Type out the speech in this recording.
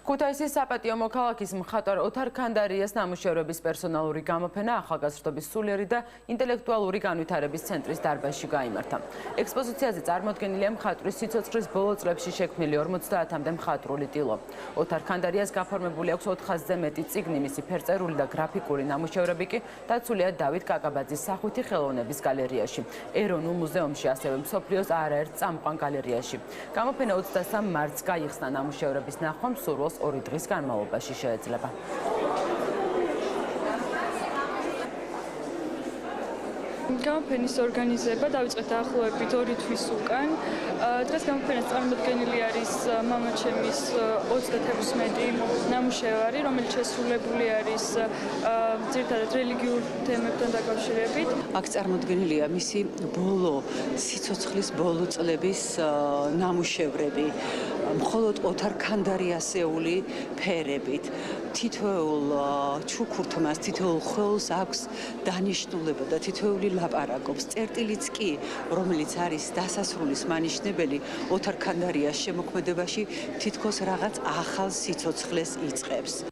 ქუთაისის საპატიო მოქალაქის მხატვარ ოთარ ქანდარიას ნამუშევრების პერსონალური გამოფენა ახალგაზრდობის სულიერი და ინტელექტუალური განვითარების ცენტრის დარბაზში გაიმართა. ექსპოზიციაზე წარმოდგენილია მხატვრის სიცოცხლის ბოლო წლებში შექმნილი 50-მდე მხატვრული ტილო. ოთარ ქანდარიას გაფორმებული აქვს 400-ზე მეტი წიგნი, მისი ფერწერული და გრაფიკული ნამუშევრები კი დაცულია დავით კაკაბაძის სახვითი ხელოვნების გალერეაში, ეროვნულ მუზეუმში, ასევე მსოფლიოს არაერთ წამყვან გალერეაში. გამოფენა 23 მარტს გაიხსნა. ნამუშევრების ნახვა მსურველს 2 დღის განმავლობაში შეეძლება. გამოფენის ორგანიზება დაიწყეთ დაახლოებით 2 თვის უკან. დღეს გამოფენას წარმოდგენილი არის მამაჩემის 36 ნამუშევარი, რომელიც შესრულებული არის ძირითადად რელიგიურ თემებთან დაკავშირებით. აქ წარმოდგენილია მისი ბოლო სიცოცხლის ბოლო წლების ნამუშევრები, მხოლოდ ოთარ ქანდარიასეული ფერებით. თითოეულ ჩუქურთმას, თითოეულ ხელს აქვს დანიშნულება და თითოეული ლაპარაკობს. წერტილიც კი, რომელიც არის დასასრულის მანიშნებელი, ოთარ ქანდარიას შემოქმედებაში თითქოს რაღაც ახალ სიცოცხლეს იწყებს.